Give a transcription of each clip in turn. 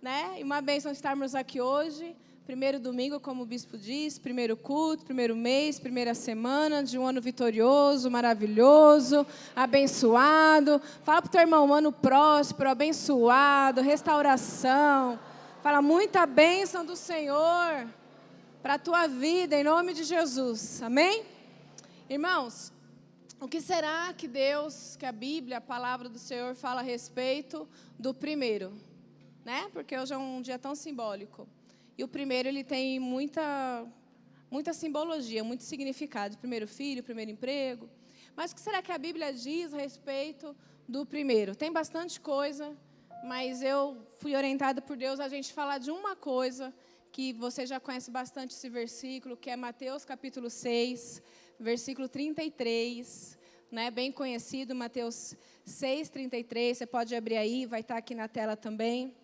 né? E uma bênção estarmos aqui hoje. Primeiro domingo, como o bispo disse, primeiro culto, primeiro mês, primeira semana de um ano vitorioso, maravilhoso, abençoado. Fala para o teu irmão, um ano próspero, abençoado, restauração. Fala muita bênção do Senhor para a tua vida, em nome de Jesus. Amém? Irmãos, o que será que Deus, que a Bíblia, a palavra do Senhor fala a respeito do primeiro? Né? Porque hoje é um dia tão simbólico. E o primeiro, ele tem muita simbologia, muito significado. Primeiro filho, primeiro emprego. Mas o que será que a Bíblia diz a respeito do primeiro? Tem bastante coisa, mas eu fui orientada por Deus a gente falar de uma coisa que você já conhece bastante esse versículo, que é Mateus capítulo 6, versículo 33, né? Bem conhecido, Mateus 6, 33. Você pode abrir aí, vai estar aqui na tela também.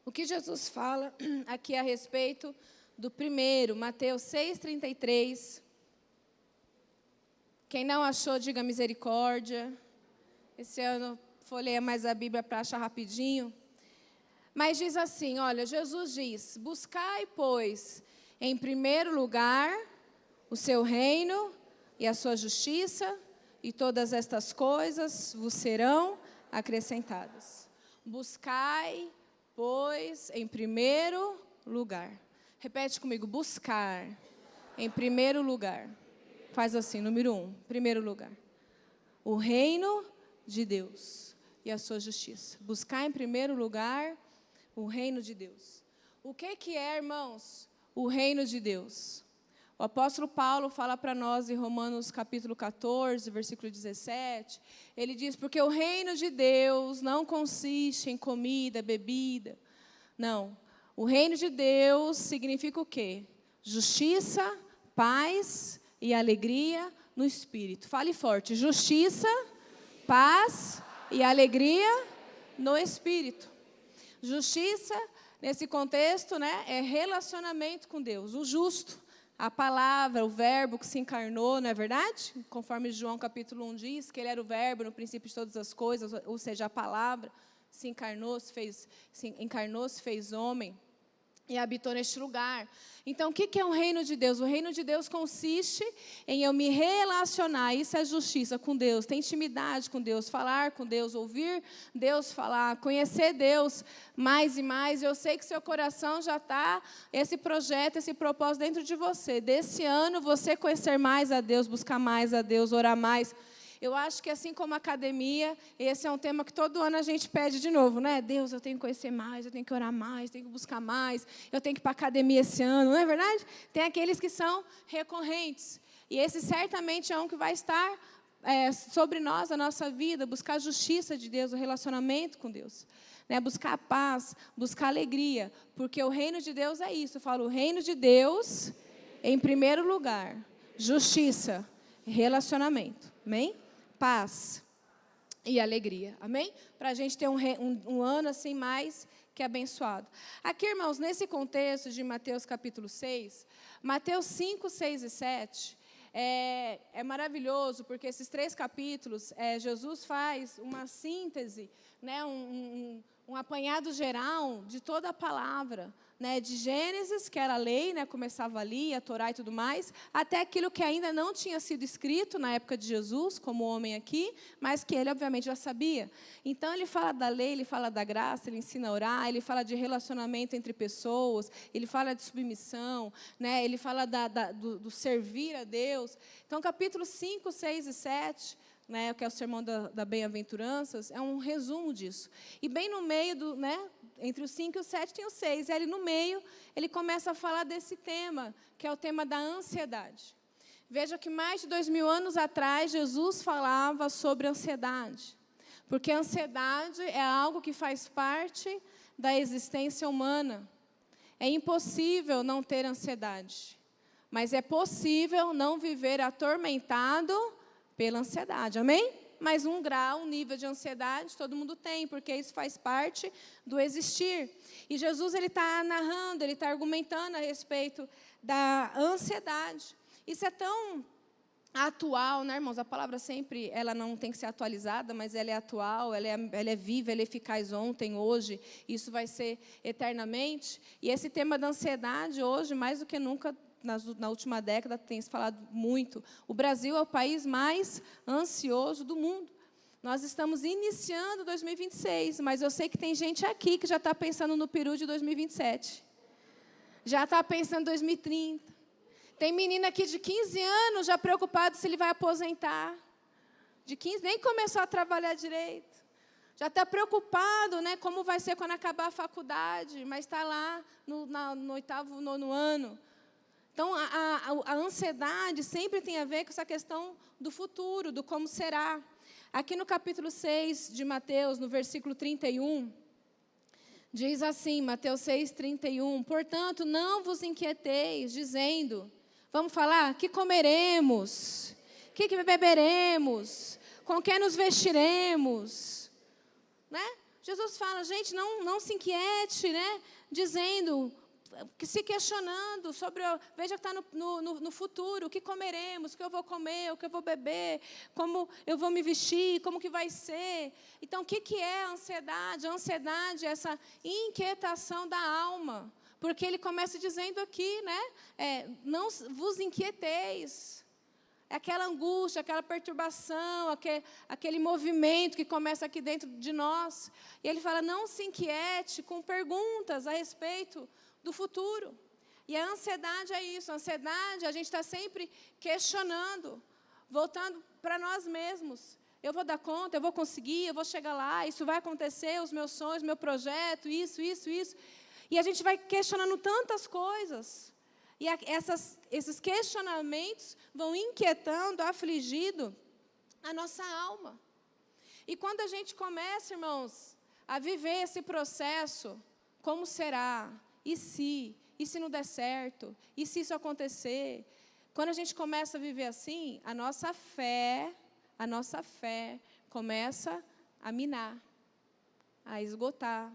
O que Jesus fala aqui a respeito do primeiro, Mateus 6,33. Quem não achou, diga misericórdia. Esse ano folheia mais a Bíblia para achar rapidinho. Mas diz assim, olha, Jesus diz, buscai, pois, em primeiro lugar, o seu reino e a sua justiça, e todas estas coisas vos serão acrescentadas. Buscai, pois, em primeiro lugar. Repete comigo, buscar, em primeiro lugar. Faz assim, número 1, primeiro lugar. O reino de Deus e a sua justiça. Buscar em primeiro lugar o reino de Deus. O que é, irmãos, o reino de Deus? O apóstolo Paulo fala para nós em Romanos capítulo 14, versículo 17, ele diz, porque o reino de Deus não consiste em comida, bebida. Não, o reino de Deus significa o quê? Justiça, paz e alegria no Espírito. Fale forte, justiça, paz e alegria no Espírito. Justiça, nesse contexto, né, é relacionamento com Deus, o justo. A palavra, o verbo que se encarnou, não é verdade? Conforme João capítulo 1 diz, que ele era o verbo no princípio de todas as coisas, ou seja, a palavra se encarnou, se fez homem e habitou neste lugar. Então, o que é o reino de Deus? O reino de Deus consiste em eu me relacionar, isso é justiça com Deus, ter intimidade com Deus, falar com Deus, ouvir Deus falar, conhecer Deus mais e mais. Eu sei que seu coração já está, esse projeto, esse propósito dentro de você. Desse ano, você conhecer mais a Deus, buscar mais a Deus, orar mais. Eu acho que assim como a academia, esse é um tema que todo ano a gente pede de novo, né? Deus, eu tenho que conhecer mais, eu tenho que orar mais, eu tenho que buscar mais, eu tenho que ir para a academia esse ano, não é verdade? Tem aqueles que são recorrentes. E esse certamente é um que vai estar sobre nós, a nossa vida, buscar a justiça de Deus, o relacionamento com Deus. Né? Buscar a paz, buscar a alegria, porque o reino de Deus é isso. Eu falo, o reino de Deus, em primeiro lugar, justiça, relacionamento. Amém? Paz e alegria, amém? Para a gente ter um ano assim mais que abençoado. Aqui, irmãos, nesse contexto de Mateus capítulo 6, Mateus 5, 6 e 7, é maravilhoso, porque esses 3 capítulos, Jesus faz uma síntese, né, um apanhado geral de toda a palavra, né, de Gênesis, que era a lei, né, começava ali, a Torá e tudo mais, até aquilo que ainda não tinha sido escrito na época de Jesus, como homem aqui, mas que ele, obviamente, já sabia. Então, ele fala da lei, ele fala da graça, ele ensina a orar, ele fala de relacionamento entre pessoas, ele fala de submissão, né, ele fala do servir a Deus. Então, capítulos 5, 6 e 7... né, que é o sermão da bem-aventuranças, é um resumo disso. E bem no meio, entre os 5 e os 7 tem o 6. E ali no meio, ele começa a falar desse tema, que é o tema da ansiedade. Veja que mais de 2000 anos atrás, Jesus falava sobre ansiedade. Porque a ansiedade é algo que faz parte da existência humana. É impossível não ter ansiedade. Mas é possível não viver atormentado pela ansiedade, amém? Mas um grau, um nível de ansiedade, todo mundo tem, porque isso faz parte do existir. E Jesus, ele está narrando, ele está argumentando a respeito da ansiedade. Isso é tão atual, né, irmãos? A palavra sempre, ela não tem que ser atualizada, mas ela é atual, ela é viva, ela é eficaz ontem, hoje, isso vai ser eternamente. E esse tema da ansiedade, hoje, mais do que nunca, na última década, tem se falado muito. O Brasil é o país mais ansioso do mundo. Nós estamos iniciando 2026, mas eu sei que tem gente aqui que já está pensando no peru de 2027. Já está pensando em 2030. Tem menina aqui de 15 anos já preocupado se ele vai aposentar. De 15, nem começou a trabalhar direito. Já está preocupado, né, como vai ser quando acabar a faculdade, mas está lá no 8º, 9º ano. Então, a ansiedade sempre tem a ver com essa questão do futuro, do como será. Aqui no capítulo 6 de Mateus, no versículo 31, diz assim, Mateus 6, 31, portanto, não vos inquieteis, dizendo, vamos falar, que comeremos, que beberemos, com que nos vestiremos, né? Jesus fala, gente, não se inquiete, né? Dizendo, se questionando sobre, veja que está no futuro, o que comeremos, o que eu vou comer, o que eu vou beber, como eu vou me vestir, como que vai ser. Então, o que é a ansiedade? A ansiedade é essa inquietação da alma, porque ele começa dizendo aqui, né, não vos inquieteis. É aquela angústia, aquela perturbação, aquele movimento que começa aqui dentro de nós. E ele fala, não se inquiete com perguntas a respeito do futuro. E a ansiedade é isso. A ansiedade, a gente está sempre questionando, voltando para nós mesmos. Eu vou dar conta, eu vou conseguir, eu vou chegar lá, isso vai acontecer, os meus sonhos, meu projeto, isso. E a gente vai questionando tantas coisas. E esses questionamentos vão inquietando, afligindo a nossa alma. E quando a gente começa, irmãos, a viver esse processo, como será? E se? E se não der certo? E se isso acontecer? Quando a gente começa a viver assim, a nossa fé começa a minar, a esgotar,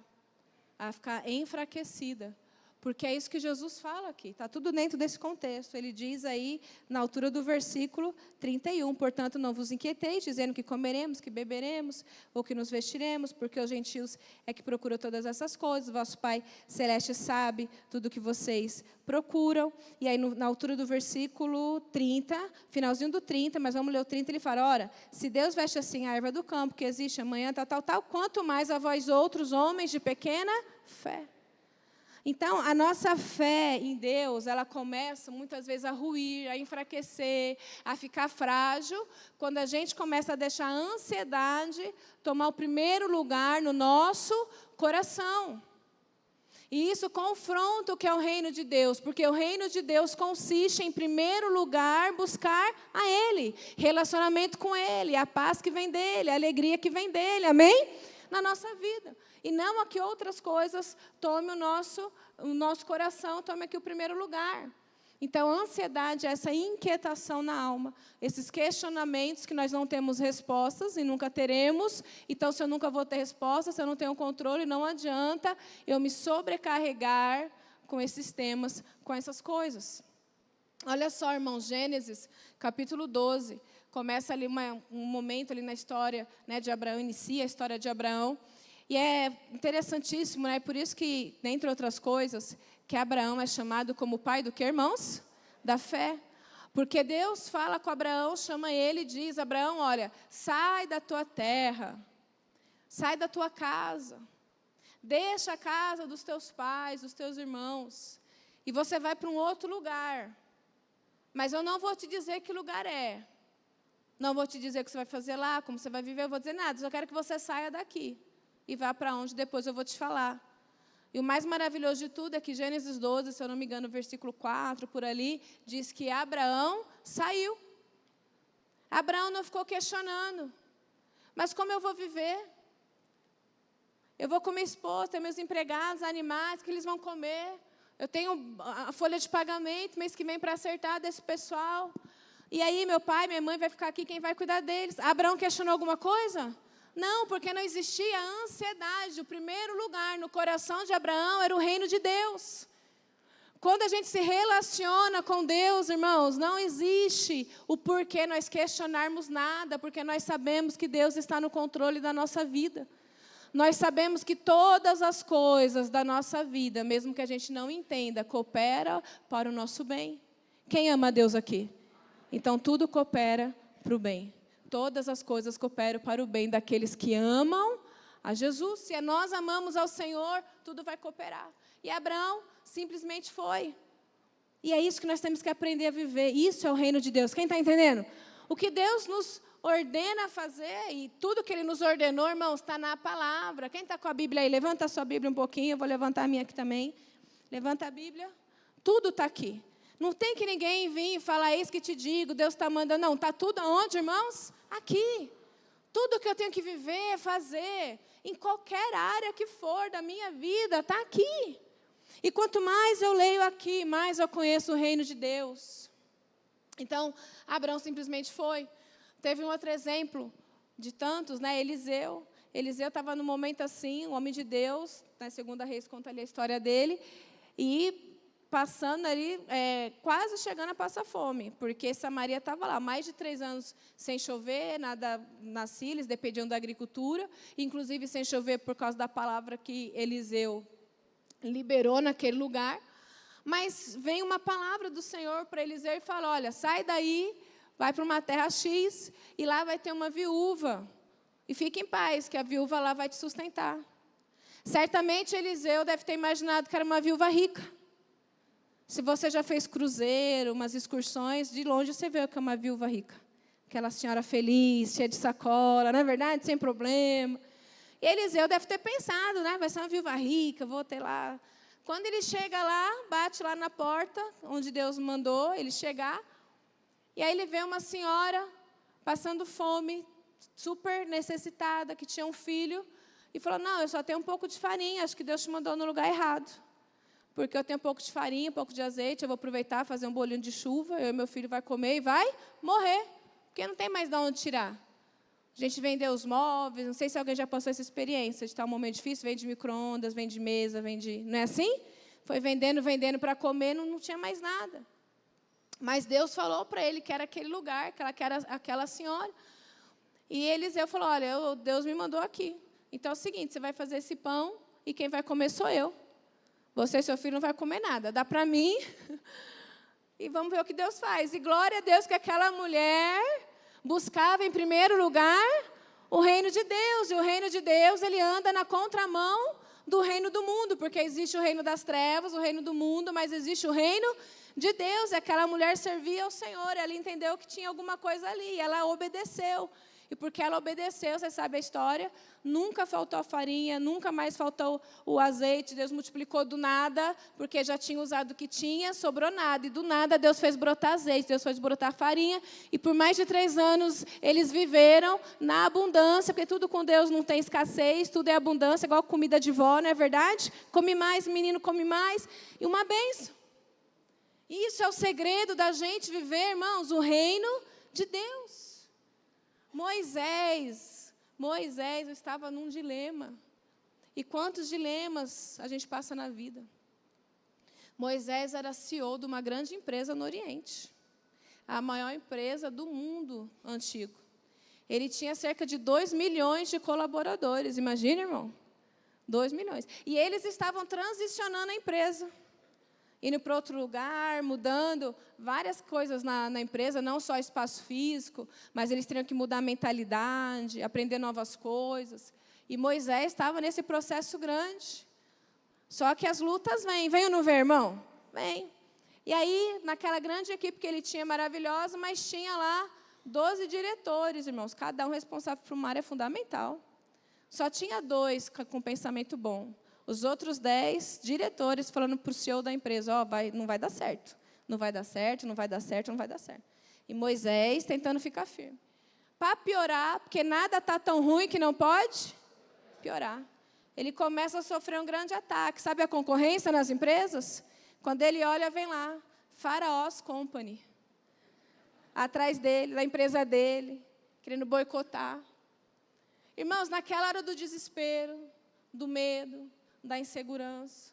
a ficar enfraquecida. Porque é isso que Jesus fala aqui, está tudo dentro desse contexto. Ele diz aí, na altura do versículo 31, portanto, não vos inquieteis, dizendo que comeremos, que beberemos, ou que nos vestiremos, porque os gentios é que procuram todas essas coisas, vosso Pai Celeste sabe tudo o que vocês procuram. E aí, na altura do versículo 30, finalzinho do 30, mas vamos ler o 30, ele fala, ora, se Deus veste assim a erva do campo, que existe amanhã, tal, quanto mais a vós outros, homens de pequena fé. Então, a nossa fé em Deus, ela começa muitas vezes a ruir, a enfraquecer, a ficar frágil, quando a gente começa a deixar a ansiedade tomar o primeiro lugar no nosso coração. E isso confronta o que é o reino de Deus, porque o reino de Deus consiste, em primeiro lugar, buscar a Ele, relacionamento com Ele, a paz que vem dEle, a alegria que vem dEle, amém? Na nossa vida. E não a que outras coisas tomem o nosso coração, tome aqui o primeiro lugar. Então, a ansiedade é essa inquietação na alma, esses questionamentos que nós não temos respostas e nunca teremos. Então, se eu nunca vou ter resposta, se eu não tenho controle, não adianta eu me sobrecarregar com esses temas, com essas coisas. Olha só, irmãos, Gênesis, capítulo 12, começa ali um momento ali na história, né, de Abraão, inicia a história de Abraão. E é interessantíssimo, né? Por isso que, dentre outras coisas, que Abraão é chamado como pai do que, irmãos? Da fé. Porque Deus fala com Abraão, chama ele e diz, Abraão, olha, sai da tua terra, sai da tua casa, deixa a casa dos teus pais, dos teus irmãos, e você vai para um outro lugar. Mas eu não vou te dizer que lugar é. Não vou te dizer o que você vai fazer lá, como você vai viver, eu vou dizer nada, só quero que você saia daqui. E vá para onde depois eu vou te falar. E o mais maravilhoso de tudo é que Gênesis 12, se eu não me engano, versículo 4, por ali, diz que Abraão saiu. Abraão não ficou questionando. Mas como eu vou viver? Eu vou com minha esposa, tenho meus empregados, animais, que eles vão comer. Eu tenho a folha de pagamento, mês que vem, para acertar desse pessoal. E aí, meu pai, minha mãe vai ficar aqui, quem vai cuidar deles? Abraão questionou alguma coisa? Não, porque não existia ansiedade. O primeiro lugar no coração de Abraão era o reino de Deus. quando a gente se relaciona com Deus, irmãos, não existe o porquê nós questionarmos nada, porque nós sabemos que Deus está no controle da nossa vida. Nós sabemos que todas as coisas da nossa vida, mesmo que a gente não entenda, cooperam para o nosso bem. Quem ama a Deus aqui? Então, tudo coopera para o bem. Todas as coisas cooperam para o bem daqueles que amam a Jesus. Se nós amamos ao Senhor, tudo vai cooperar. E Abraão simplesmente foi. E é isso que nós temos que aprender a viver. Isso é o reino de Deus. Quem está entendendo? O que Deus nos ordena a fazer, e tudo que Ele nos ordenou, irmãos, está na palavra. Quem está com a Bíblia aí? Levanta a sua Bíblia um pouquinho. Eu vou levantar a minha aqui também. Levanta a Bíblia. Tudo está aqui. Não tem que ninguém vir e falar, eis que te digo, Deus está mandando. Não, está tudo aonde, irmãos? Aqui. Tudo que eu tenho que viver, fazer, em qualquer área que for da minha vida, está aqui. E quanto mais eu leio aqui, mais eu conheço o reino de Deus. Então, Abraão simplesmente foi. Teve um outro exemplo de tantos, né? Eliseu. Eliseu estava num momento assim, um homem de Deus, na Segunda Reis conta ali a história dele, e passando ali, quase chegando a passar fome, porque Samaria estava lá, mais de 3 anos sem chover, nada nascia, eles dependiam da agricultura, inclusive sem chover por causa da palavra que Eliseu liberou naquele lugar. Mas vem uma palavra do Senhor para Eliseu e fala, olha, sai daí, vai para uma terra X, e lá vai ter uma viúva, e fique em paz, que a viúva lá vai te sustentar. Certamente Eliseu deve ter imaginado que era uma viúva rica. Se você já fez cruzeiro, umas excursões, de longe você vê que é uma viúva rica. Aquela senhora feliz, cheia de sacola, não é verdade? Sem problema. E Eliseu deve ter pensado, né? Vai ser uma viúva rica, vou ter lá. Quando ele chega lá, bate lá na porta, onde Deus mandou ele chegar, e aí ele vê uma senhora passando fome, super necessitada, que tinha um filho, e falou, não, eu só tenho um pouco de farinha, acho que Deus te mandou no lugar errado. Porque eu tenho um pouco de farinha, um pouco de azeite, eu vou aproveitar, fazer um bolinho de chuva, eu e meu filho vai comer e vai morrer, porque não tem mais de onde tirar. A gente vendeu os móveis, não sei se alguém já passou essa experiência, de estar um momento difícil, vende micro-ondas, vende mesa, vende... Não é assim? Foi vendendo para comer, não tinha mais nada. Mas Deus falou para ele que era aquele lugar, que era aquela senhora. E Eliseu falou, olha, Deus me mandou aqui. Então é o seguinte, você vai fazer esse pão e quem vai comer sou eu. Você e seu filho não vai comer nada. Dá para mim e vamos ver o que Deus faz. E glória a Deus que aquela mulher buscava em primeiro lugar o reino de Deus. E o reino de Deus, ele anda na contramão do reino do mundo. Porque existe o reino das trevas, o reino do mundo, mas existe o reino de Deus. E aquela mulher servia ao Senhor. Ela entendeu que tinha alguma coisa ali. E ela obedeceu. E porque ela obedeceu, você sabe a história, nunca faltou a farinha, nunca mais faltou o azeite, Deus multiplicou do nada, porque já tinha usado o que tinha, sobrou nada. E do nada Deus fez brotar azeite, Deus fez brotar farinha, e por mais de 3 anos eles viveram na abundância, porque tudo com Deus não tem escassez, tudo é abundância, igual comida de vó, não é verdade? Come mais, menino come mais, e uma bênção. Isso é o segredo da gente viver, irmãos, o reino de Deus. Moisés estava num dilema. E quantos dilemas a gente passa na vida? Moisés era CEO de uma grande empresa no Oriente. A maior empresa do mundo antigo. Ele tinha cerca de 2 milhões de colaboradores. Imagina, irmão? 2 milhões. E eles estavam transicionando a empresa. Indo para outro lugar, mudando várias coisas na empresa, não só espaço físico, mas eles teriam que mudar a mentalidade, aprender novas coisas. E Moisés estava nesse processo grande. Só que as lutas vêm. Vem ou não vem, irmão? Vem. E aí, naquela grande equipe que ele tinha, maravilhosa, mas tinha lá 12 diretores, irmãos, cada um responsável por uma área fundamental. Só tinha 2 com pensamento bom. Os outros 10 diretores falando para o CEO da empresa, não vai dar certo, não vai dar certo, não vai dar certo, não vai dar certo. E Moisés tentando ficar firme. Para piorar, porque nada está tão ruim que não pode piorar. Ele começa a sofrer um grande ataque. Sabe a concorrência nas empresas? Quando ele olha, vem lá, Faraós Company. Atrás dele, da empresa dele, querendo boicotar. Irmãos, naquela hora do desespero, do medo, da insegurança,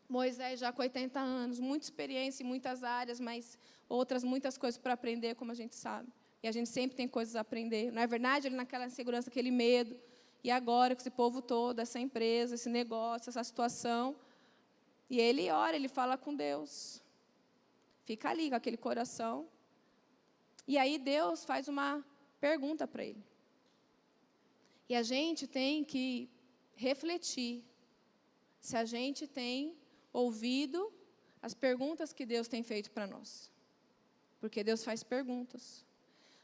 Moisés já com 80 anos, muita experiência em muitas áreas, mas outras muitas coisas para aprender, como a gente sabe. E a gente sempre tem coisas a aprender. Não é verdade? Ele naquela insegurança, aquele medo. E agora, com esse povo todo, essa empresa, esse negócio, essa situação. E ele ora, ele fala com Deus. Fica ali com aquele coração. E aí Deus faz uma pergunta para ele. E a gente tem que refletir se a gente tem ouvido as perguntas que Deus tem feito para nós. Porque Deus faz perguntas.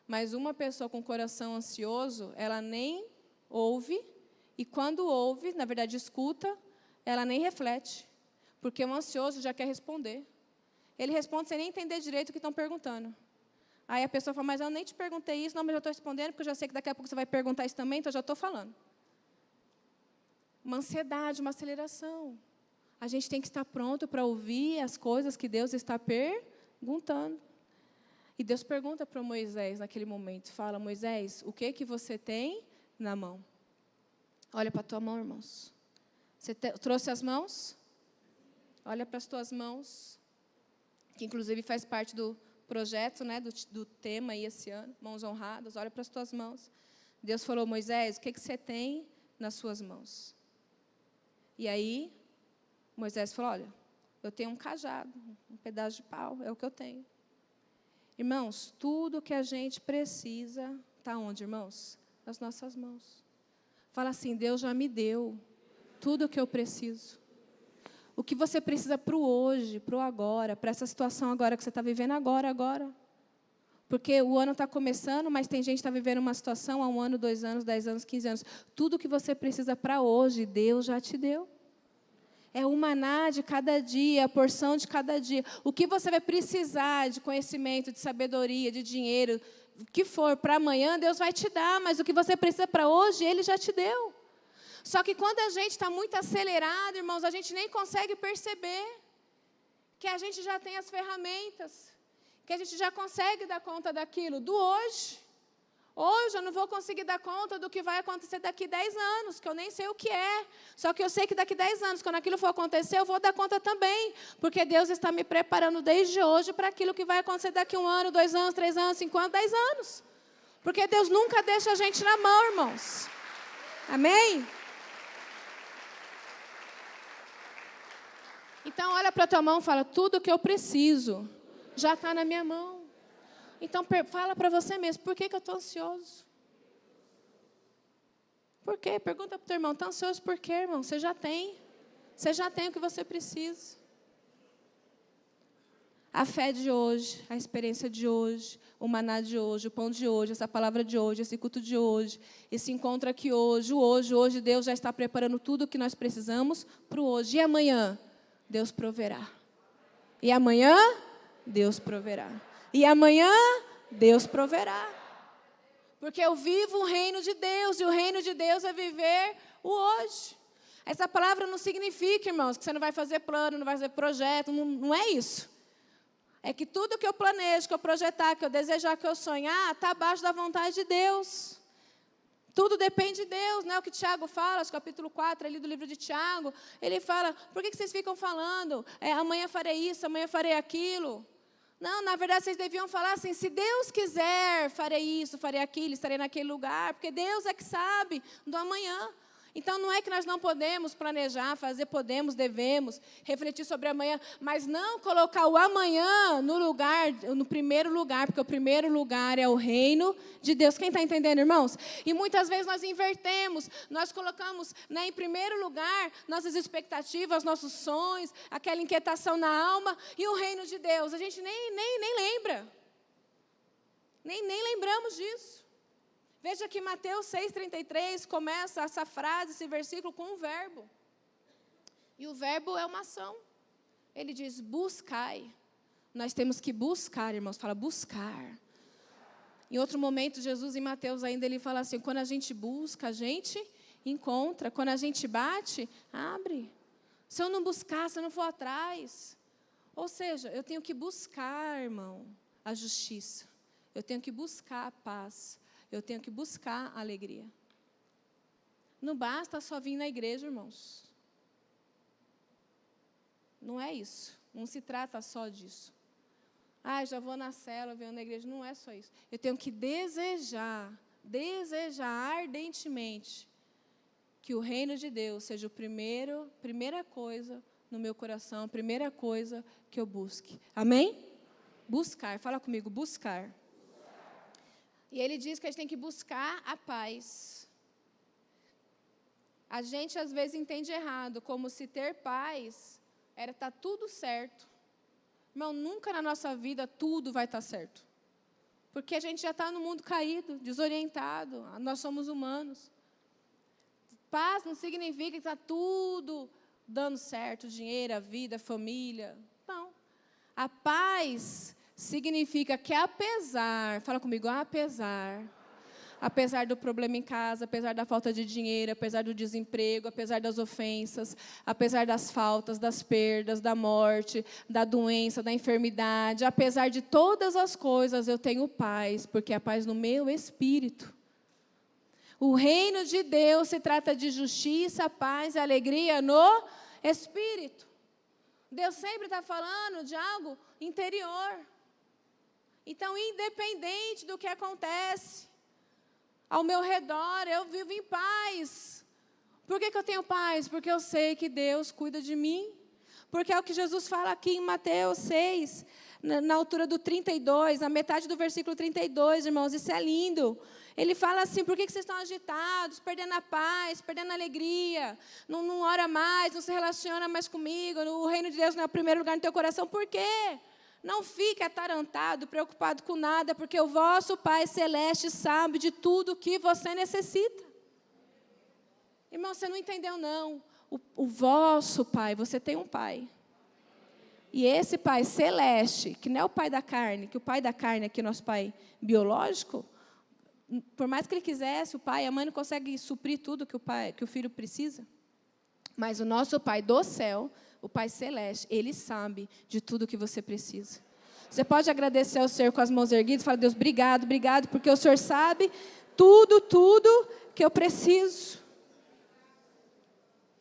Mas uma pessoa com coração ansioso, ela nem ouve, e quando ouve, na verdade escuta, ela nem reflete. Porque o ansioso já quer responder. Ele responde sem nem entender direito o que estão perguntando. Aí a pessoa fala, mas eu nem te perguntei isso, não, mas eu estou respondendo, porque eu já sei que daqui a pouco você vai perguntar isso também, então eu já estou falando. Uma ansiedade, uma aceleração. A gente tem que estar pronto para ouvir as coisas que Deus está perguntando. E Deus pergunta para Moisés naquele momento, fala, Moisés, o que você tem na mão? Olha para a tua mão, irmãos. Você trouxe as mãos? Olha para as tuas mãos, que inclusive faz parte do projeto, né, do tema aí esse ano, mãos honradas, olha para as tuas mãos. Deus falou, Moisés, o que você tem nas suas mãos? E aí, Moisés falou, olha, eu tenho um cajado, um pedaço de pau, é o que eu tenho. Irmãos, tudo que a gente precisa, está onde, irmãos? Nas nossas mãos. Fala assim, Deus já me deu tudo o que eu preciso. O que você precisa para o hoje, para o agora, para essa situação agora que você está vivendo agora. Porque o ano está começando, mas tem gente que está vivendo uma situação há 1 ano, 2 anos, 10 anos, 15 anos. Tudo que você precisa para hoje, Deus já te deu. É o maná de cada dia, a porção de cada dia. O que você vai precisar de conhecimento, de sabedoria, de dinheiro, o que for para amanhã, Deus vai te dar. Mas o que você precisa para hoje, Ele já te deu. Só que quando a gente está muito acelerado, irmãos, a gente nem consegue perceber que a gente já tem as ferramentas, que a gente já consegue dar conta daquilo, do hoje. Hoje eu não vou conseguir dar conta do que vai acontecer daqui 10 anos, que eu nem sei o que é. Só que eu sei que daqui 10 anos, quando aquilo for acontecer, eu vou dar conta também. Porque Deus está me preparando desde hoje para aquilo que vai acontecer daqui 1 ano, 2 anos, 3 anos, 5 anos, 10 anos. Porque Deus nunca deixa a gente na mão, irmãos. Amém? Então, olha para a tua mão e fala, tudo que eu preciso já está na minha mão. Então, fala para você mesmo, por que eu estou ansioso? Por quê? Pergunta para o teu irmão, está ansioso por quê, irmão? Você já tem o que você precisa. A fé de hoje, a experiência de hoje, o maná de hoje, o pão de hoje, essa palavra de hoje, esse culto de hoje, esse encontro aqui hoje Deus já está preparando tudo o que nós precisamos para o hoje. E amanhã? Deus proverá. E amanhã, Deus proverá. E amanhã, Deus proverá. Porque eu vivo o reino de Deus, e o reino de Deus é viver o hoje. Essa palavra não significa, irmãos, que você não vai fazer plano, não vai fazer projeto, não é isso. É que tudo que eu planejo, que eu projetar, que eu desejar, que eu sonhar, está abaixo da vontade de Deus. Tudo depende de Deus, né? O que Tiago fala, no capítulo 4 ali do livro de Tiago, ele fala, por que vocês ficam falando, amanhã farei isso, amanhã farei aquilo? Não, na verdade, vocês deviam falar assim, se Deus quiser, farei isso, farei aquilo, estarei naquele lugar, porque Deus é que sabe do amanhã. Então, não é que nós não podemos planejar, fazer, podemos, devemos, refletir sobre amanhã, mas não colocar o amanhã no primeiro lugar, porque o primeiro lugar é o reino de Deus. Quem está entendendo, irmãos? E muitas vezes nós invertemos, nós colocamos, né, em primeiro lugar nossas expectativas, nossos sonhos, aquela inquietação na alma, e o reino de Deus. A gente nem lembra, nem lembramos disso. Veja que Mateus 6,33 começa essa frase, esse versículo, com um verbo. E o verbo é uma ação. Ele diz, buscai. Nós temos que buscar, irmãos. Fala, buscar. Em outro momento, Jesus, em Mateus ainda, ele fala assim, quando a gente busca, a gente encontra. Quando a gente bate, abre. Se eu não buscar, se eu não for atrás. Ou seja, eu tenho que buscar, irmão, a justiça. Eu tenho que buscar a paz. Eu tenho que buscar a alegria. Não basta só vir na igreja, irmãos. Não é isso. Não se trata só disso. Já vou na célula, venho na igreja. Não é só isso. Eu tenho que desejar ardentemente que o reino de Deus seja primeira coisa no meu coração, a primeira coisa que eu busque. Amém? Buscar. Fala comigo, buscar. E ele diz que a gente tem que buscar a paz. A gente, às vezes, entende errado, como se ter paz era estar tudo certo. Irmão, nunca na nossa vida tudo vai estar certo. Porque a gente já está no mundo caído, desorientado, nós somos humanos. Paz não significa que está tudo dando certo, dinheiro, a vida, a família. Não. A paz significa que fala comigo, apesar do problema em casa, apesar da falta de dinheiro, apesar do desemprego, apesar das ofensas, apesar das faltas, das perdas, da morte, da doença, da enfermidade, apesar de todas as coisas, eu tenho paz, porque a paz no meu espírito. O reino de Deus se trata de justiça, paz e alegria no espírito. Deus sempre está falando de algo interior. Então, independente do que acontece ao meu redor, eu vivo em paz. Por que eu tenho paz? Porque eu sei que Deus cuida de mim. Porque é o que Jesus fala aqui em Mateus 6, na altura do 32, a metade do versículo 32, irmãos, isso é lindo. Ele fala assim, por que vocês estão agitados, perdendo a paz, perdendo a alegria, não ora mais, não se relaciona mais comigo, o reino de Deus não é o primeiro lugar no teu coração, por quê? Não fique atarantado, preocupado com nada, porque o vosso Pai Celeste sabe de tudo o que você necessita. Irmão, você não entendeu, não. O vosso Pai, você tem um Pai. E esse Pai Celeste, que não é o Pai da carne, que o Pai da carne é aqui, nosso Pai biológico, por mais que Ele quisesse, o Pai, a mãe não consegue suprir tudo que o filho precisa. Mas o nosso Pai do céu, o Pai Celeste, Ele sabe de tudo que você precisa. Você pode agradecer ao Senhor com as mãos erguidas e falar, Deus, obrigado, porque o Senhor sabe tudo que eu preciso.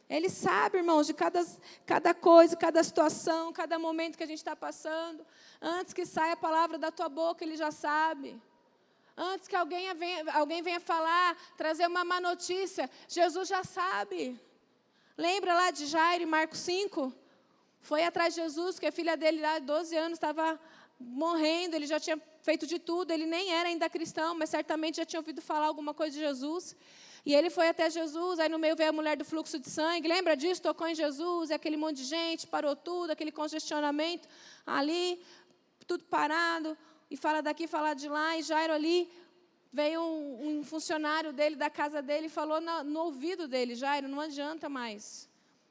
Ele sabe, irmãos, de cada coisa, cada situação, cada momento que a gente está passando. Antes que saia a palavra da tua boca, Ele já sabe. Antes que alguém venha falar, trazer uma má notícia, Jesus já sabe. Lembra lá de Jairo, em Marcos 5? Foi atrás de Jesus, porque a filha dele, lá de 12 anos, estava morrendo. Ele já tinha feito de tudo. Ele nem era ainda cristão, mas certamente já tinha ouvido falar alguma coisa de Jesus. E ele foi até Jesus, aí no meio veio a mulher do fluxo de sangue. Lembra disso? Tocou em Jesus, e aquele monte de gente, parou tudo, aquele congestionamento ali, tudo parado. E fala daqui, fala de lá, e Jairo ali... Veio um funcionário dele, da casa dele, e falou no ouvido dele, Jairo, não adianta mais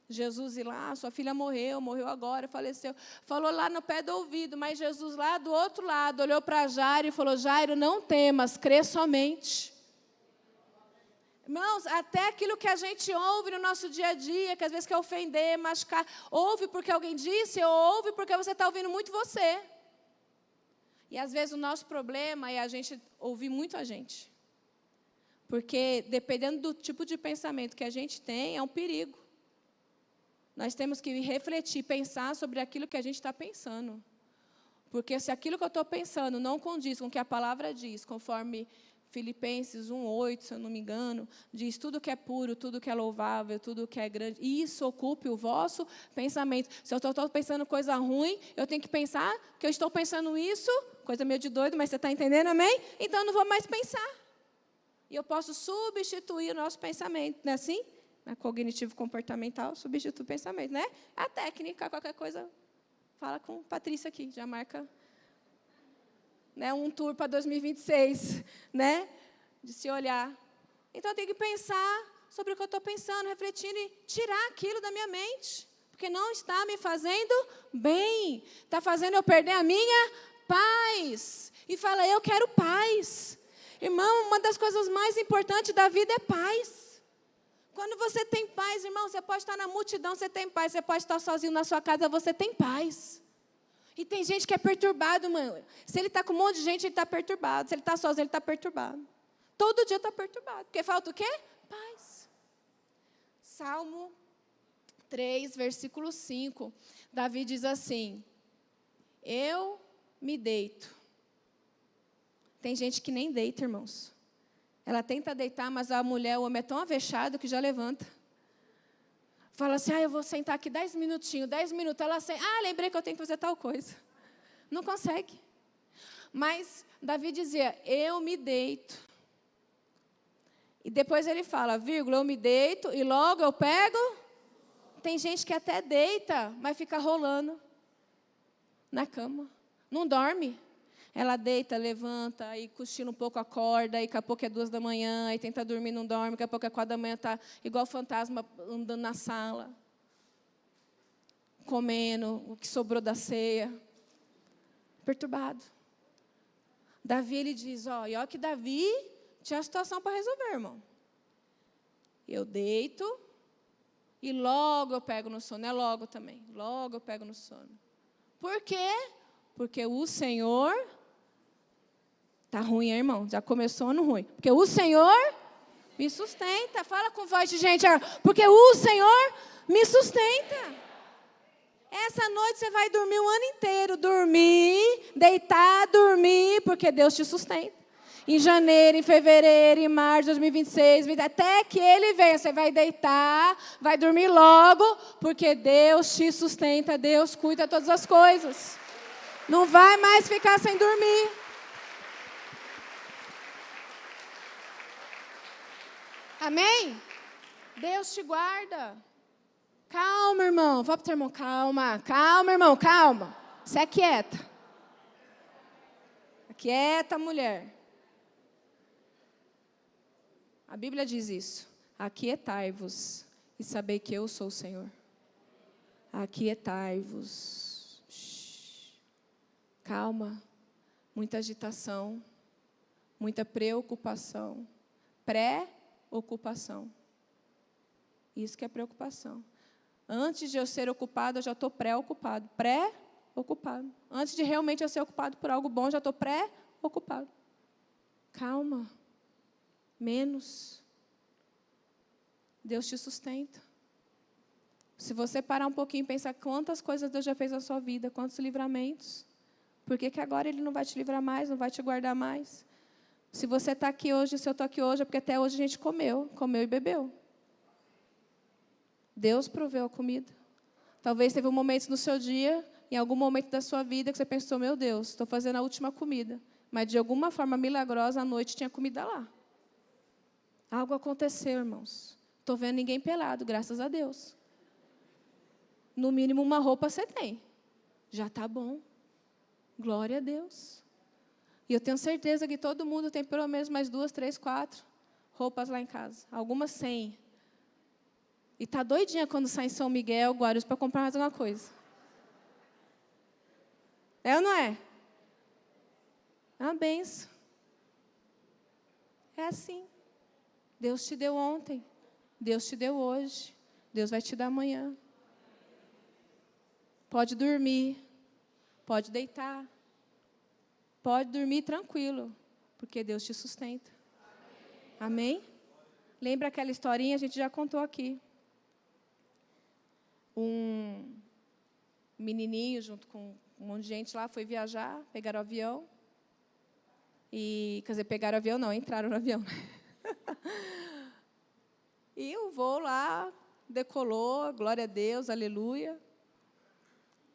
Jesus ir lá, sua filha morreu agora, faleceu. Falou lá no pé do ouvido, mas Jesus lá do outro lado, olhou para Jairo e falou, Jairo, não temas, crê somente. Irmãos, até aquilo que a gente ouve no nosso dia a dia, que às vezes quer ofender, machucar, ouve porque alguém disse, ou ouve porque você está ouvindo muito você. E, às vezes, o nosso problema é a gente ouvir muito a gente. Porque, dependendo do tipo de pensamento que a gente tem, é um perigo. Nós temos que refletir, pensar sobre aquilo que a gente está pensando. Porque, se aquilo que eu estou pensando não condiz com o que a palavra diz, conforme Filipenses 1:8, se eu não me engano, diz tudo que é puro, tudo que é louvável, tudo que é grande, isso ocupe o vosso pensamento. Se eu estou pensando coisa ruim, eu tenho que pensar que eu estou pensando isso, coisa meio de doido, mas você está entendendo, amém? Então, eu não vou mais pensar. E eu posso substituir o nosso pensamento, não é assim? Na cognitivo comportamental, substitui o pensamento, né? A técnica, qualquer coisa, fala com Patrícia aqui, já marca... Né, um tour para 2026, né, de se olhar. Então, eu tenho que pensar sobre o que eu estou pensando, refletindo e tirar aquilo da minha mente, porque não está me fazendo bem, está fazendo eu perder a minha paz. E fala, eu quero paz. Irmão, uma das coisas mais importantes da vida é paz. Quando você tem paz, irmão, você pode estar na multidão, você tem paz, você pode estar sozinho na sua casa, você tem paz. E tem gente que é perturbado, mano. Se ele está com um monte de gente, ele está perturbado. Se ele está sozinho, ele está perturbado. Todo dia está perturbado. Porque falta o quê? Paz. Salmo 3, versículo 5, Davi diz assim: eu me deito. Tem gente que nem deita, irmãos. Ela tenta deitar, mas a mulher, o homem é tão avexado que já levanta. Fala assim, eu vou sentar aqui 10 minutinhos, 10 minutos. Ela senta, lembrei que eu tenho que fazer tal coisa. Não consegue. Mas Davi dizia, eu me deito. E depois ele fala, vírgula, eu me deito e logo eu pego. Tem gente que até deita, mas fica rolando na cama. Não dorme. Ela deita, levanta, aí cochila um pouco, acorda, aí daqui a pouco é 2 da manhã, aí tenta dormir, não dorme, daqui a pouco é 4 da manhã, está igual fantasma andando na sala, comendo o que sobrou da ceia. Perturbado. Davi, ele diz, e olha que Davi tinha uma situação para resolver, irmão. Eu deito e logo eu pego no sono. É logo também, logo eu pego no sono. Por quê? Porque o Senhor... Está ruim, hein, irmão? Já começou ano ruim. Porque o Senhor me sustenta. Fala com voz de gente. Porque o Senhor me sustenta. Essa noite você vai dormir o ano inteiro. Dormir, deitar, dormir, porque Deus te sustenta. Em janeiro, em fevereiro, em março de 2026, até que Ele venha, você vai deitar, vai dormir logo, porque Deus te sustenta, Deus cuida de todas as coisas. Não vai mais ficar sem dormir. Amém? Deus te guarda. Calma, irmão. Fala para o teu irmão, calma. Calma, irmão, calma. Você é quieta. Aquieta, mulher. A Bíblia diz isso. Aquietai-vos e sabei que eu sou o Senhor. Aquietai-vos. Calma. Muita agitação. Muita preocupação. Ocupação. Isso que é preocupação. Antes de eu ser ocupado, eu já estou pré-ocupado. Pré-ocupado. Antes de realmente eu ser ocupado por algo bom, já estou pré-ocupado. Calma. Menos. Deus te sustenta. Se você parar um pouquinho e pensar quantas coisas Deus já fez na sua vida, quantos livramentos, por que agora Ele não vai te livrar mais, não vai te guardar mais? Se você está aqui hoje, se eu estou aqui hoje, é porque até hoje a gente comeu e bebeu. Deus proveu a comida. Talvez teve um momento no seu dia, em algum momento da sua vida, que você pensou, meu Deus, estou fazendo a última comida. Mas de alguma forma milagrosa, à noite tinha comida lá. Algo aconteceu, irmãos. Estou vendo ninguém pelado, graças a Deus. No mínimo uma roupa você tem. Já está bom. Glória a Deus. E eu tenho certeza que todo mundo tem pelo menos mais 2, 3, 4 roupas lá em casa. Algumas 100. E está doidinha quando sai em São Miguel, Guarulhos, para comprar mais alguma coisa. É ou não é? É uma benção. É assim. Deus te deu ontem. Deus te deu hoje. Deus vai te dar amanhã. Pode dormir. Pode deitar. Pode dormir tranquilo, porque Deus te sustenta. Amém? Lembra aquela historinha? A gente já contou aqui. Um menininho, junto com um monte de gente lá, foi viajar, pegaram o avião. Quer dizer, pegaram o avião não, entraram no avião. E o voo lá decolou, glória a Deus, aleluia.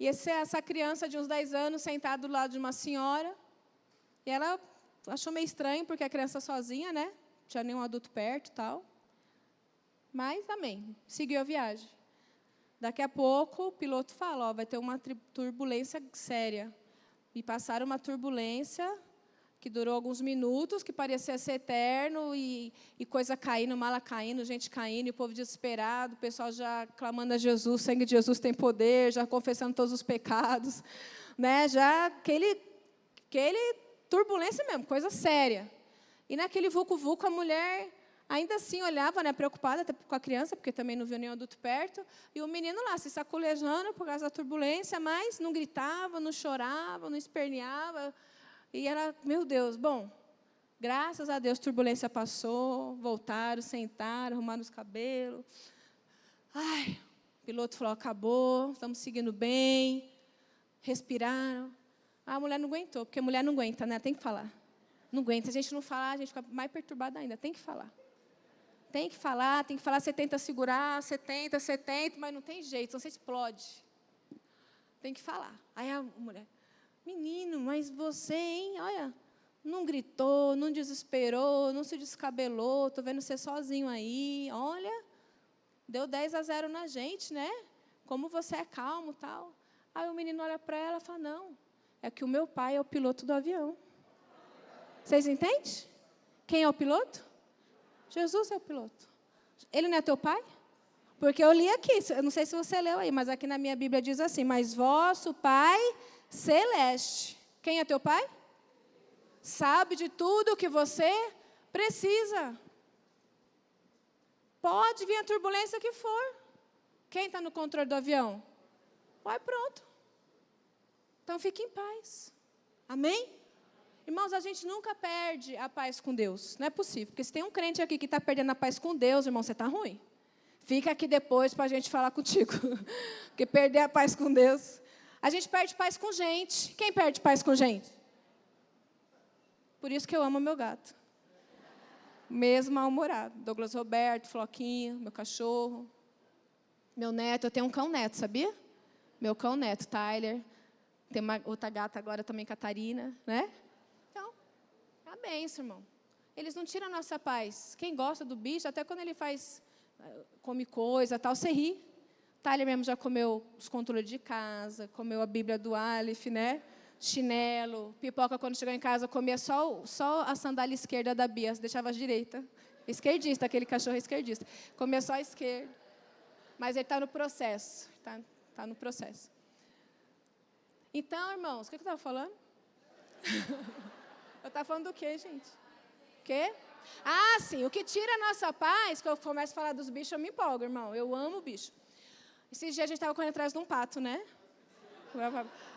E essa criança de uns 10 anos, sentada do lado de uma senhora, e ela achou meio estranho, porque a criança sozinha, né? Não tinha nenhum adulto perto e tal. Mas, amém, seguiu a viagem. Daqui a pouco, o piloto fala, vai ter uma turbulência séria. E passaram uma turbulência que durou alguns minutos, que parecia ser eterno, e coisa caindo, mala caindo, gente caindo, e o povo desesperado, o pessoal já clamando a Jesus, o sangue de Jesus tem poder, já confessando todos os pecados, né? Já aquele turbulência mesmo, coisa séria. E naquele vulco-vulco, a mulher ainda assim olhava, né, preocupada até com a criança, porque também não viu nenhum adulto perto, e o menino lá se sacolejando por causa da turbulência, mas não gritava, não chorava, não esperneava. E ela, meu Deus, bom, graças a Deus, a turbulência passou, voltaram, sentaram, arrumaram os cabelos. Ai, piloto falou, acabou, estamos seguindo bem. Respiraram. A mulher não aguentou, porque mulher não aguenta, né? Tem que falar. Não aguenta. Se a gente não falar, a gente fica mais perturbada ainda. Tem que falar. Tem que falar, 70 segurar, 70, mas não tem jeito, senão você explode. Tem que falar. Aí a mulher, menino, mas você, hein, olha, não gritou, não desesperou, não se descabelou, estou vendo você sozinho aí, olha, deu 10-0 na gente, né? Como você é calmo e tal. Aí o menino olha para ela e fala, não, é que o meu pai é o piloto do avião. Vocês entendem? Quem é o piloto? Jesus é o piloto. Ele não é teu pai? Porque eu li aqui, eu não sei se você leu aí, mas aqui na minha Bíblia diz assim, mas vosso Pai Celeste. Quem é teu pai? Sabe de tudo o que você precisa. Pode vir a turbulência que for. Quem está no controle do avião? Vai, pronto. Então fique em paz. Amém? Irmãos, a gente nunca perde a paz com Deus. Não é possível. Porque se tem um crente aqui que está perdendo a paz com Deus, irmão, você está ruim. Fica aqui depois para a gente falar contigo. Porque perder a paz com Deus. A gente perde paz com gente. Quem perde paz com gente? Por isso que eu amo meu gato. Mesmo mal-humorado. Douglas Roberto, Floquinho, meu cachorro. Meu neto, eu tenho um cão-neto, sabia? Meu cão-neto, Tyler. Tem uma outra gata agora também, Catarina, né? Então, é a bênção, irmão. Eles não tiram a nossa paz. Quem gosta do bicho, até quando ele come coisa, tal, você ri. Tyler mesmo já comeu os controles de casa, comeu a Bíblia do Aleph, né? Chinelo, pipoca quando chegou em casa, comia só a sandália esquerda da Bia, deixava a direita. Esquerdista, aquele cachorro esquerdista. Comia só a esquerda. Mas ele está no processo. Está no processo. Então, irmãos, o que eu estava falando? Eu estava falando do quê, gente? O quê? Ah, sim, o que tira a nossa paz, que eu começo a falar dos bichos, eu me empolgo, irmão. Eu amo bicho. Esses dias a gente estava correndo atrás de um pato, né?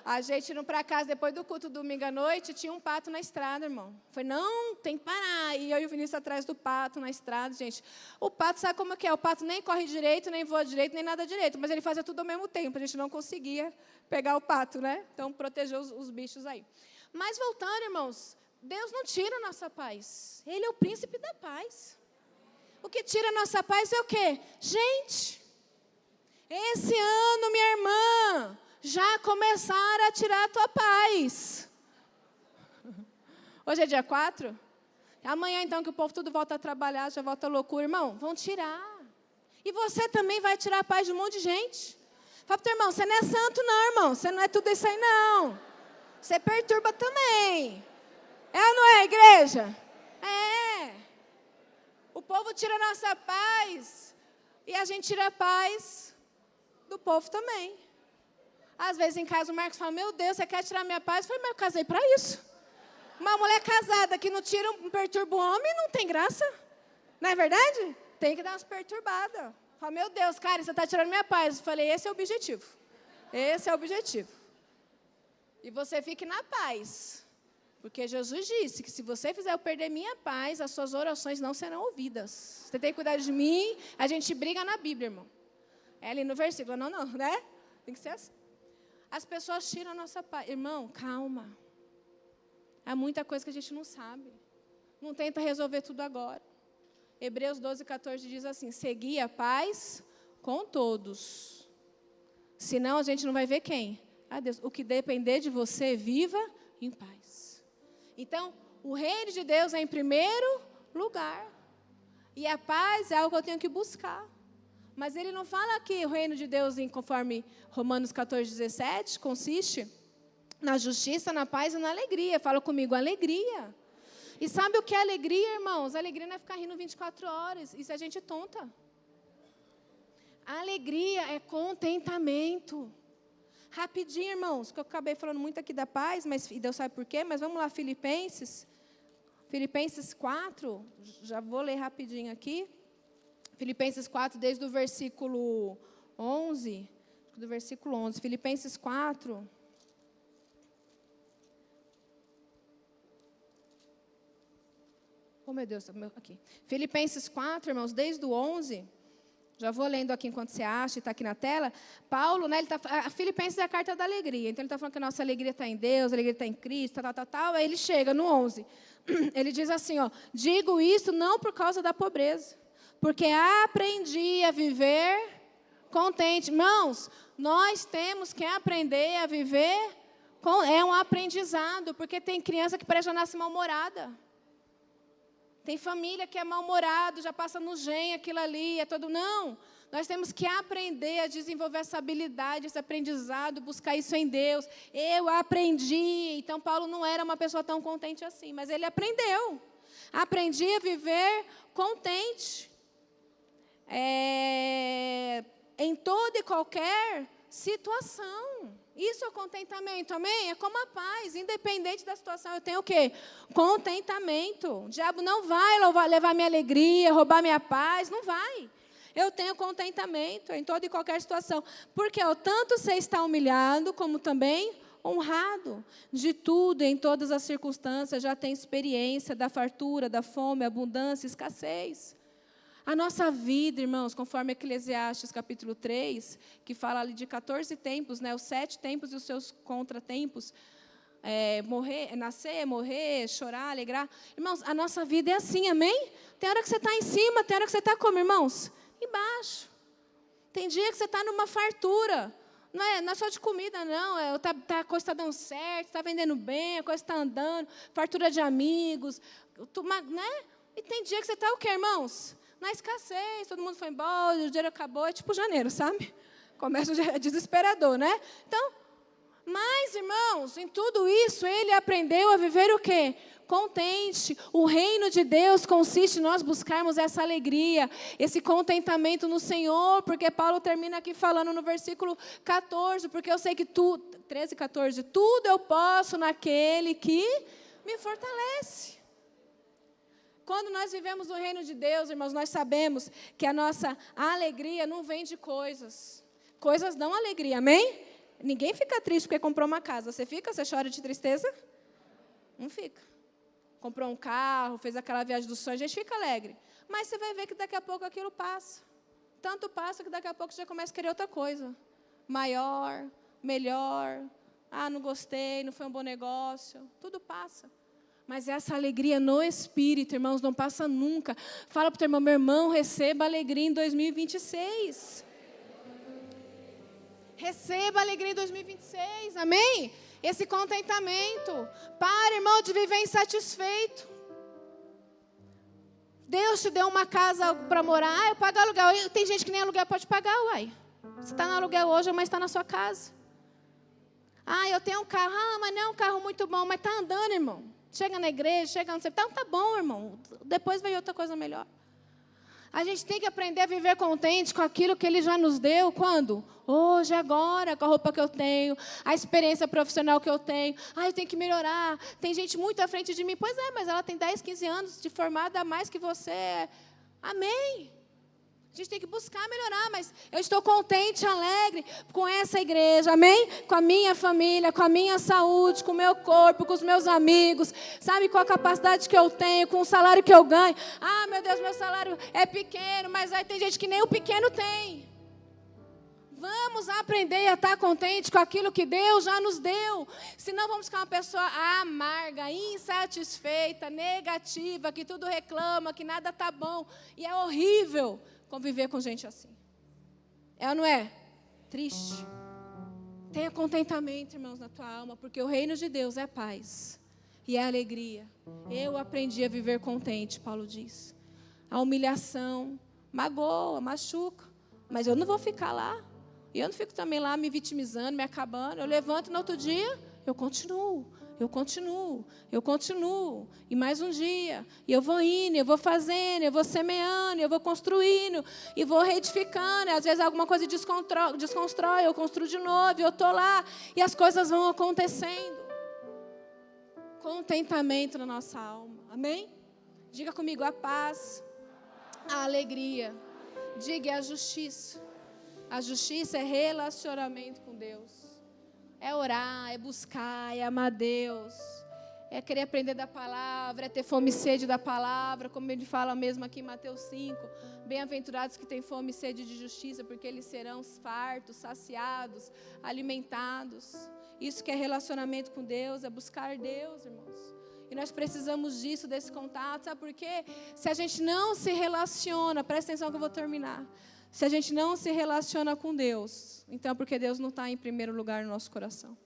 A gente indo para casa, depois do culto, domingo à noite, tinha um pato na estrada, irmão. Falei, não, tem que parar. E eu e o Vinícius atrás do pato na estrada, gente. O pato, sabe como que é? O pato nem corre direito, nem voa direito, nem nada direito. Mas ele fazia tudo ao mesmo tempo. A gente não conseguia pegar o pato, né? Então, protegeu os bichos aí. Mas voltando, irmãos, Deus não tira a nossa paz. Ele é o príncipe da paz. O que tira a nossa paz é o quê? Gente, esse ano, minha irmã, já começaram a tirar a tua paz. Hoje é dia 4? Amanhã, então, que o povo tudo volta a trabalhar, já volta a loucura. Irmão, vão tirar. E você também vai tirar a paz de um monte de gente. Fala para o teu irmão, você não é santo não, irmão. Você não é tudo isso aí, não. Você perturba também. É ou não é, igreja? É. O povo tira a nossa paz. E a gente tira a paz do povo também. Às vezes em casa o Marcos fala, meu Deus, você quer tirar minha paz? Eu falei, mas eu casei para isso. Uma mulher casada que não tira, não perturba o homem, não tem graça. Não é verdade? Tem que dar umas perturbadas. Fala, meu Deus, cara, você está tirando minha paz. Eu falei, esse é o objetivo. Esse é o objetivo. E você fique na paz. Porque Jesus disse que se você fizer eu perder minha paz, as suas orações não serão ouvidas. Você tem que cuidar de mim, a gente briga na Bíblia, irmão. É ali no versículo, não, né? Tem que ser assim. As pessoas tiram a nossa paz. Irmão, calma. Há muita coisa que a gente não sabe. Não tenta resolver tudo agora. Hebreus 12:14 diz assim, segui a paz com todos. Senão a gente não vai ver quem? Ah, Deus, o que depender de você, viva em paz. Então, o reino de Deus é em primeiro lugar. E a paz é algo que eu tenho que buscar. Mas ele não fala que o reino de Deus, conforme Romanos 14:17, consiste na justiça, na paz e na alegria. Fala comigo, alegria. E sabe o que é alegria, irmãos? Alegria não é ficar rindo 24 horas. Isso é gente tonta. A alegria é contentamento. Rapidinho, irmãos, que eu acabei falando muito aqui da paz, mas Deus sabe por quê, mas vamos lá, Filipenses 4, já vou ler rapidinho aqui. Filipenses 4, desde o versículo 11, Filipenses 4. Oh, meu Deus, aqui. Filipenses 4, irmãos, desde o 11, Já vou lendo aqui enquanto você acha, está aqui na tela. Paulo, né, a Filipenses é a carta da alegria. Então, ele está falando que a nossa alegria está em Deus, a alegria está em Cristo, tal. Aí ele chega no 11. Ele diz assim, ó, digo isso não por causa da pobreza, porque aprendi a viver contente. Irmãos, nós temos que aprender a viver, é um aprendizado, porque tem criança que parece já nasce mal-humorada. Tem família que é mal-humorado, já passa no gene aquilo ali, é todo... Não, nós temos que aprender a desenvolver essa habilidade, esse aprendizado, buscar isso em Deus. Eu aprendi. Então, Paulo não era uma pessoa tão contente assim, mas ele aprendeu. Aprendi a viver contente. Em toda e qualquer situação. Isso é o contentamento, amém? É como a paz, independente da situação, eu tenho o quê? Contentamento. O diabo não vai levar minha alegria, roubar minha paz, não vai. Eu tenho contentamento em toda e qualquer situação. Porque tanto você está humilhado, como também honrado. De tudo, em todas as circunstâncias, já tem experiência da fartura, da fome, abundância, escassez. A nossa vida, irmãos, conforme Eclesiastes capítulo 3, que fala ali de 14 tempos, né, os 7 tempos e os seus contratempos, nascer, morrer, chorar, alegrar. Irmãos, a nossa vida é assim, amém? Tem hora que você está em cima, tem hora que você está como, irmãos? Embaixo. Tem dia que você está numa fartura. Não é só de comida, não. A coisa está dando certo, está vendendo bem, a coisa está andando, fartura de amigos, né? E tem dia que você está o quê, irmãos? Na escassez, todo mundo foi embora, o dinheiro acabou, é tipo janeiro, sabe? Começa desesperador, né? Então, mas, irmãos, em tudo isso, ele aprendeu a viver o quê? Contente. O reino de Deus consiste em nós buscarmos essa alegria, esse contentamento no Senhor, porque Paulo termina aqui falando no versículo 14, porque eu sei que 13, 14, tudo eu posso naquele que me fortalece. Quando nós vivemos no reino de Deus, irmãos, nós sabemos que a nossa alegria não vem de coisas. Coisas dão alegria, amém? Ninguém fica triste porque comprou uma casa. Você fica? Você chora de tristeza? Não fica. Comprou um carro, fez aquela viagem dos sonhos, a gente fica alegre. Mas você vai ver que daqui a pouco aquilo passa. Tanto passa que daqui a pouco você já começa a querer outra coisa. Maior, melhor. Ah, não gostei, não foi um bom negócio. Tudo passa. Mas essa alegria no Espírito, irmãos, não passa nunca. Fala para o teu irmão, meu irmão, receba alegria em 2026. Receba alegria em 2026, amém? Esse contentamento. Para, irmão, de viver insatisfeito. Deus te deu uma casa para morar, eu pago aluguel. Tem gente que nem aluguel pode pagar, uai. Você está no aluguel hoje, mas está na sua casa. Ah, eu tenho um carro. Ah, mas não é um carro muito bom, mas está andando, irmão. Chega na igreja, chega não sei. Então tá bom, irmão. Depois vem outra coisa melhor. A gente tem que aprender a viver contente com aquilo que Ele já nos deu. Quando? Hoje, agora, com a roupa que eu tenho, a experiência profissional que eu tenho. Ah, eu tenho que melhorar. Tem gente muito à frente de mim. Pois é, mas ela tem 10, 15 anos de formada a mais que você. Amém. A gente tem que buscar melhorar, mas eu estou contente, alegre com essa igreja, amém? Com a minha família, com a minha saúde, com o meu corpo, com os meus amigos, sabe? Com a capacidade que eu tenho, com o salário que eu ganho. Ah, meu Deus, meu salário é pequeno, mas aí tem gente que nem o pequeno tem. Vamos aprender a estar contente com aquilo que Deus já nos deu. Senão vamos ficar uma pessoa amarga, insatisfeita, negativa, que tudo reclama, que nada está bom. E é horrível conviver com gente assim. É ou não é? Triste. Tenha contentamento, irmãos, na tua alma, porque o reino de Deus é paz e é alegria. Eu aprendi a viver contente, Paulo diz. A humilhação magoa, machuca, mas eu não vou ficar lá. E eu não fico também lá me vitimizando, me acabando. Eu levanto no outro dia, eu continuo. E mais um dia. E eu vou indo, eu vou fazendo, eu vou semeando, eu vou construindo, e vou reedificando. E às vezes alguma coisa desconstrói, eu construo de novo, e eu estou lá, e as coisas vão acontecendo. Contentamento na nossa alma. Amém? Diga comigo, a paz, a alegria. Diga a justiça. A justiça é relacionamento com Deus. É orar, é buscar, é amar Deus. é querer aprender da palavra, é ter fome e sede da palavra, como ele fala mesmo aqui em Mateus 5. Bem-aventurados que têm fome e sede de justiça, porque eles serão fartos, saciados, alimentados. Isso que é relacionamento com Deus, é buscar Deus, irmãos. E nós precisamos disso, desse contato. Sabe por quê? Se a gente não se relaciona, presta atenção que eu vou terminar. Se a gente não se relaciona com Deus, então é porque Deus não está em primeiro lugar no nosso coração.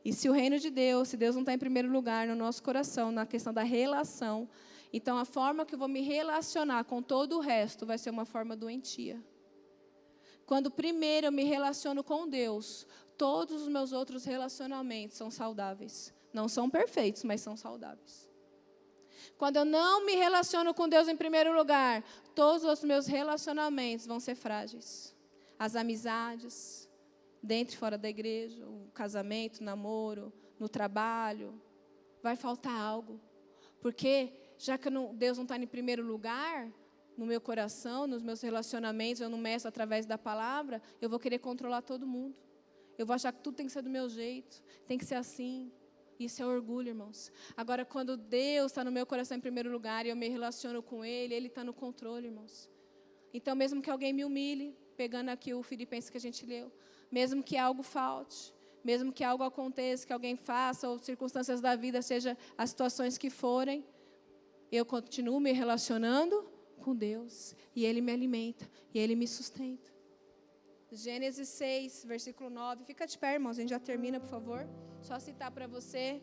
E se o reino de Deus, se Deus não está em primeiro lugar no nosso coração, na questão da relação, então a forma que eu vou me relacionar com todo o resto vai ser uma forma doentia. Quando primeiro eu me relaciono com Deus, todos os meus outros relacionamentos são saudáveis. Não são perfeitos, mas são saudáveis. Quando eu não me relaciono com Deus em primeiro lugar, todos os meus relacionamentos vão ser frágeis. As amizades, dentro e fora da igreja, o casamento, o namoro, no trabalho, vai faltar algo. Porque, já que Deus não está em primeiro lugar, no meu coração, nos meus relacionamentos, eu não meço através da palavra, eu vou querer controlar todo mundo. Eu vou achar que tudo tem que ser do meu jeito, tem que ser assim. Isso é orgulho, irmãos. Agora, quando Deus está no meu coração em primeiro lugar e eu me relaciono com Ele, Ele está no controle, irmãos. Então, mesmo que alguém me humilhe, pegando aqui o Filipenses que a gente leu, mesmo que algo falte, mesmo que algo aconteça, que alguém faça, ou circunstâncias da vida, seja as situações que forem, eu continuo me relacionando com Deus. E Ele me alimenta, e Ele me sustenta. Gênesis 6, versículo 9. Fica de pé, irmãos, a gente já termina, por favor. Só citar para você.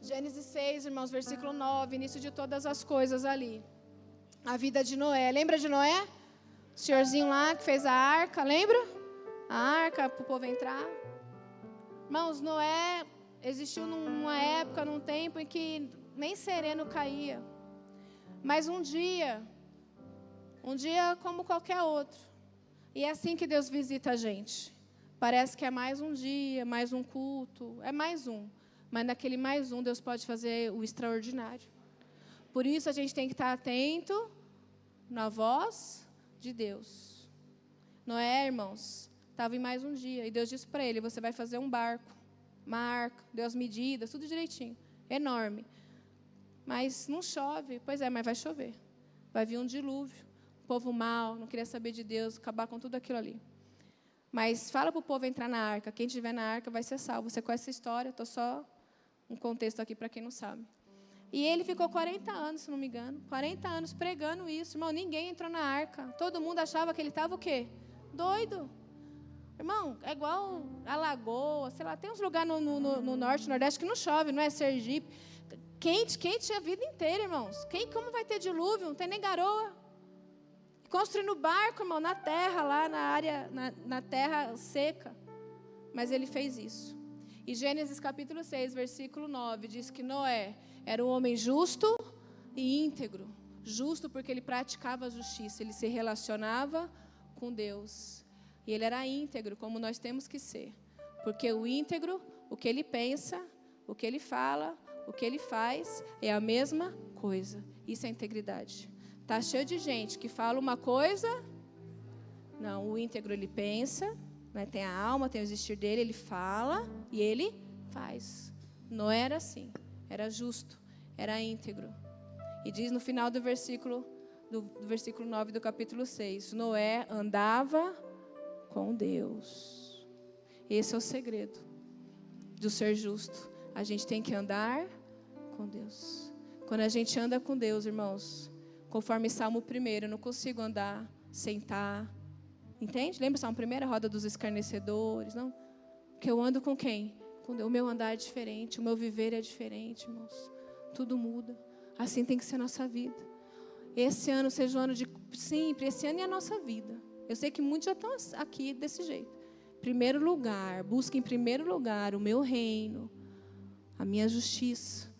Gênesis 6, irmãos, versículo 9. Início de todas as coisas ali. A vida de Noé. Lembra de Noé? O senhorzinho lá que fez a arca, lembra? A arca para o povo entrar. Irmãos, Noé existiu numa época, num tempo em que nem sereno caía. Mas um dia como qualquer outro. E é assim que Deus visita a gente. Parece que é mais um dia, mais um culto, é mais um. Mas naquele mais um, Deus pode fazer o extraordinário. Por isso, a gente tem que estar atento na voz de Deus. Noé, irmãos, estava em mais um dia. E Deus disse para ele, você vai fazer um barco, uma arca, deu as medidas, tudo direitinho, enorme. Mas não chove. Pois é, mas vai chover. Vai vir um dilúvio. O povo mau, não queria saber de Deus, acabar com tudo aquilo ali. Mas fala para o povo entrar na arca. Quem estiver na arca vai ser salvo. Você conhece essa história? Estou só um contexto aqui para quem não sabe. E ele ficou 40 anos, se não me engano. 40 anos pregando isso. Irmão, ninguém entrou na arca. Todo mundo achava que ele estava o quê? Doido. Irmão, é igual a Lagoa, sei lá, tem uns lugares no norte, nordeste que não chove, não é? Sergipe. Quente a vida inteira, irmãos. Como vai ter dilúvio? Não tem nem garoa. Construindo barco, irmão, na terra, lá na área, na terra seca. Mas ele fez isso. E Gênesis capítulo 6, versículo 9, diz que Noé era um homem justo e íntegro. Justo porque ele praticava a justiça, ele se relacionava com Deus. E ele era íntegro, como nós temos que ser. Porque o íntegro, o que ele pensa, o que ele fala, o que ele faz, é a mesma coisa. Isso é integridade. Está cheio de gente que fala uma coisa. Não, o íntegro ele pensa, né, tem a alma, tem o existir dele, ele fala e ele faz. Não era assim, era justo, era íntegro. E diz no final do versículo 9 do capítulo 6, Noé andava com Deus. Esse é o segredo do ser justo. A gente tem que andar com Deus. Quando a gente anda com Deus, irmãos, conforme Salmo 1, eu não consigo andar, sentar. Entende? Lembra o Salmo 1, a roda dos escarnecedores? Não? Porque eu ando com quem? Com Deus. O meu andar é diferente, o meu viver é diferente, irmãos. Tudo muda. Assim tem que ser a nossa vida. Esse ano seja um ano de... Sempre, esse ano é a nossa vida. Eu sei que muitos já estão aqui desse jeito. Primeiro lugar, busque em primeiro lugar o meu reino, a minha justiça.